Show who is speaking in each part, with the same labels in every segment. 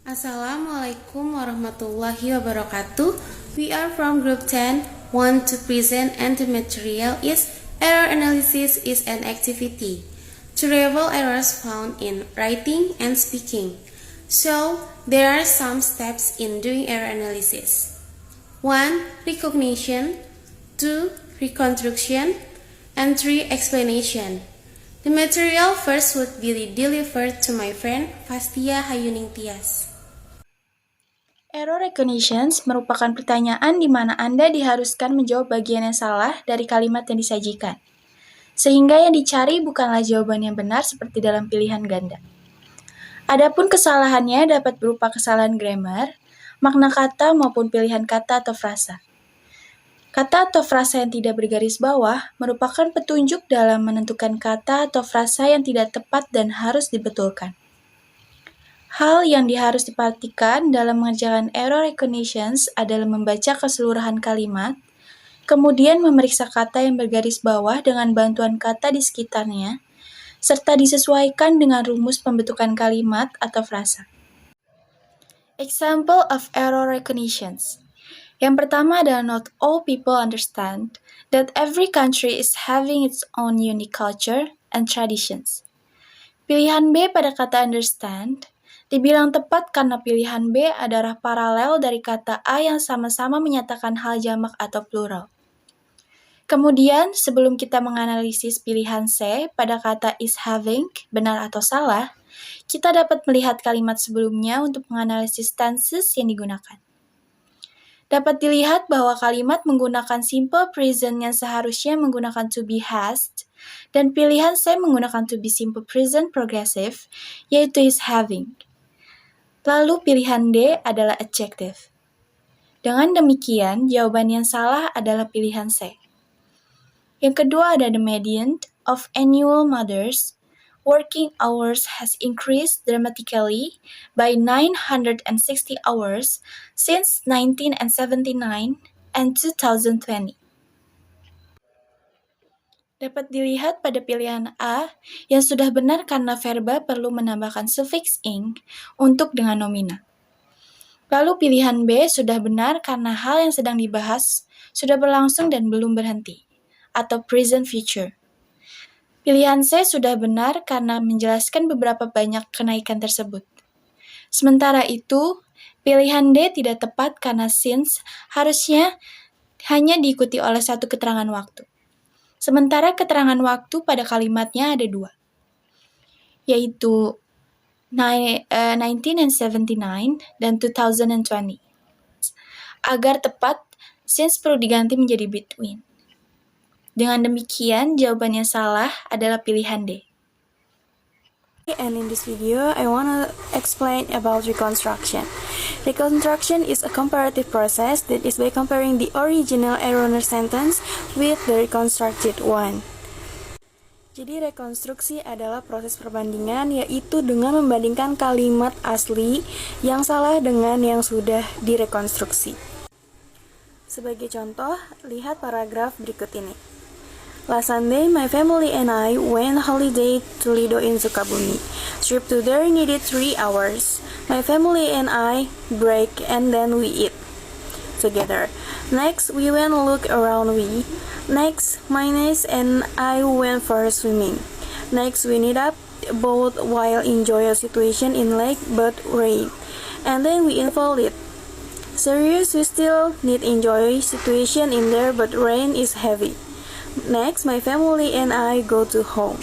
Speaker 1: Assalamualaikum warahmatullahi wabarakatuh. We are from Group 10, want to present and the material is error analysis is an activity to reveal errors found in writing and speaking. So, there are some steps in doing error analysis. 1. Recognition. 2. Reconstruction. And 3. Explanation. The material first would be delivered to my friend Fastia Hayuning Tias.
Speaker 2: Error recognition merupakan pertanyaan di mana Anda diharuskan menjawab bagian yang salah dari kalimat yang disajikan. Sehingga yang dicari bukanlah jawaban yang benar seperti dalam pilihan ganda. Adapun kesalahannya dapat berupa kesalahan grammar, makna kata maupun pilihan kata atau frasa. Kata atau frasa yang tidak bergaris bawah merupakan petunjuk dalam menentukan kata atau frasa yang tidak tepat dan harus dibetulkan. Hal yang harus diperhatikan dalam mengerjakan error recognition adalah membaca keseluruhan kalimat, kemudian memeriksa kata yang bergaris bawah dengan bantuan kata di sekitarnya, serta disesuaikan dengan rumus pembentukan kalimat atau frasa. Example of error recognitions. Yang pertama adalah not all people understand that every country is having its own unique culture and traditions. Pilihan B pada kata understand dibilang tepat karena pilihan B adalah paralel dari kata A yang sama-sama menyatakan hal jamak atau plural. Kemudian, sebelum kita menganalisis pilihan C pada kata is having, benar atau salah, kita dapat melihat kalimat sebelumnya untuk menganalisis tenses yang digunakan. Dapat dilihat bahwa kalimat menggunakan simple present yang seharusnya menggunakan to be has, dan pilihan C menggunakan to be simple present progressive, yaitu is having. Lalu pilihan D adalah adjective. Dengan demikian, jawaban yang salah adalah pilihan C. Yang kedua ada the median of annual mothers working hours has increased dramatically by 960 hours since 1979 and 2020. Dapat dilihat pada pilihan A yang sudah benar karena verba perlu menambahkan sufiks ing untuk dengan nomina. Lalu pilihan B sudah benar karena hal yang sedang dibahas sudah berlangsung dan belum berhenti, atau present future. Pilihan C sudah benar karena menjelaskan beberapa banyak kenaikan tersebut. Sementara itu, pilihan D tidak tepat karena since harusnya hanya diikuti oleh satu keterangan waktu. Sementara keterangan waktu pada kalimatnya ada dua, yaitu 1979 dan 2020. Agar tepat, since perlu diganti menjadi between. Dengan demikian, jawaban yang salah adalah pilihan D.
Speaker 3: And in this video, I want to explain about reconstruction. Reconstruction is a comparative process that is by comparing the original erroneous sentence with the reconstructed one. Jadi rekonstruksi adalah proses perbandingan, yaitu dengan membandingkan kalimat asli yang salah dengan yang sudah direkonstruksi. Sebagai contoh, lihat paragraf berikut ini. Last Sunday, my family and I went holiday to Lido in Sukabumi. Trip to there needed 3 hours. My family and I break and then we eat together. Next, we went look around Next, my niece and I went for swimming. Next, we knit up boat while enjoy a situation in lake but rain. And then we involve it. Serious, we still need enjoy situation in there but rain is heavy. Next, my family and I go to home.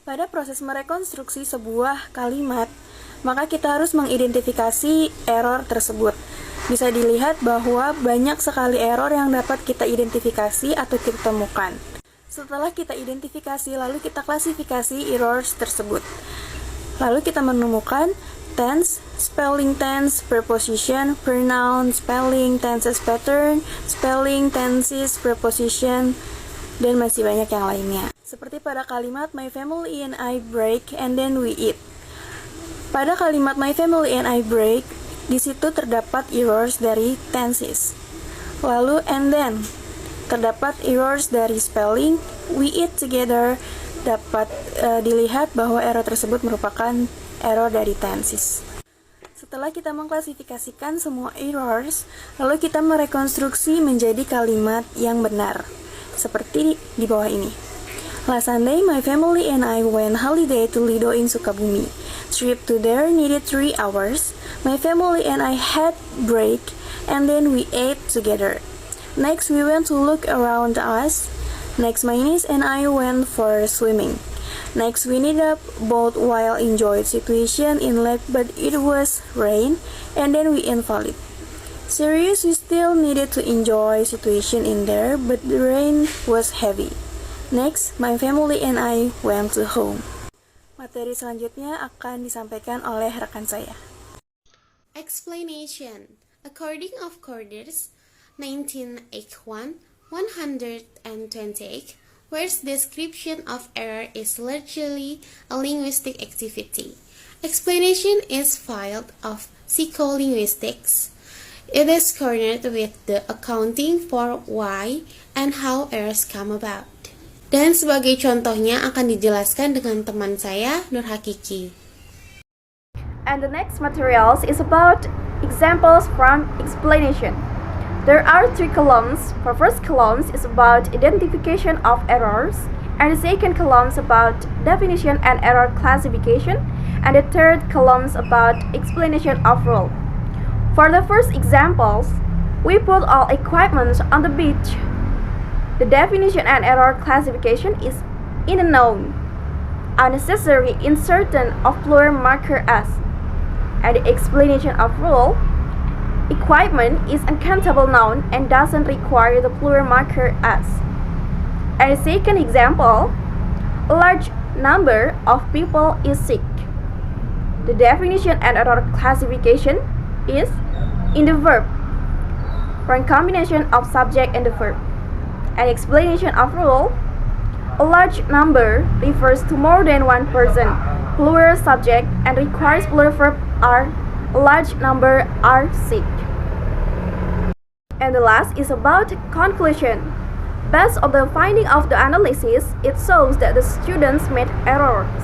Speaker 3: Pada proses merekonstruksi sebuah kalimat, maka kita harus mengidentifikasi error tersebut. Bisa dilihat bahwa banyak sekali error yang dapat kita identifikasi atau kita temukan. Setelah kita identifikasi, lalu kita klasifikasi errors tersebut. Lalu kita menemukan tense, spelling tense, preposition, pronoun, spelling, tenses pattern, spelling, tenses, preposition, dan masih banyak yang lainnya. Seperti pada kalimat my family and I break and then we eat. Pada kalimat my family and I break, di situ terdapat errors dari tenses. Lalu and then terdapat errors dari spelling, we eat together, dapat dilihat bahwa error tersebut merupakan error dari tenses. Setelah kita mengklasifikasikan semua errors, lalu kita merekonstruksi menjadi kalimat yang benar. Seperti di bawah ini. Last Sunday, my family and I went holiday to Lido in Sukabumi. Trip to there needed 3 hours. My family and I had break, and then we ate together. Next, we went to look around us. Next, my niece and I went for swimming. Next, we needed a boat while enjoyed situation in lake, but it was rain, and then we invalid. Serious, we still needed to enjoy situation in there, but the rain was heavy. Next, my family and I went to home. Materi selanjutnya akan disampaikan oleh rekan saya.
Speaker 1: Explanation. According of Corders, 1981, 128, where's description of error is largely a linguistic activity. Explanation is field of psycholinguistics. It is cornered with the accounting for why and how errors come about. Dan sebagai contohnya akan dijelaskan dengan teman saya, Nur Hakiki.
Speaker 2: And the next materials is about examples from explanation. There are 3 columns. The first column is about identification of errors, and the second column is about definition and error classification, and the third column is about explanation of rule. For the first examples, we put all equipment on the beach. The definition and error classification is in a noun, unnecessary insertion of plural marker as, and the explanation of rule. Equipment is uncountable noun and doesn't require the plural marker as. And the second example, a large number of people is sick. The definition and error classification is in the verb, from combination of subject and the verb. And explanation of rule, a large number refers to more than one person, plural subject, and requires plural verb are, a large number are sick. And the last is about conclusion. Based on the finding of the analysis, it shows that the students made errors.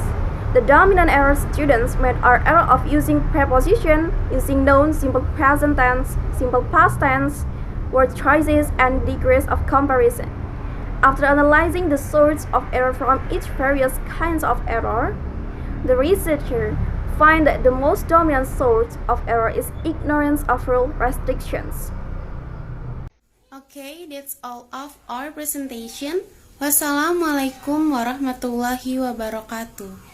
Speaker 2: The dominant error students made are error of using preposition, using noun, simple present tense, simple past tense, word choices, and degrees of comparison. After analyzing the source of error from each various kinds of error, the researcher find that the most dominant source of error is ignorance of rule restrictions.
Speaker 1: Okay, that's all of our presentation. Wassalamualaikum warahmatullahi wabarakatuh.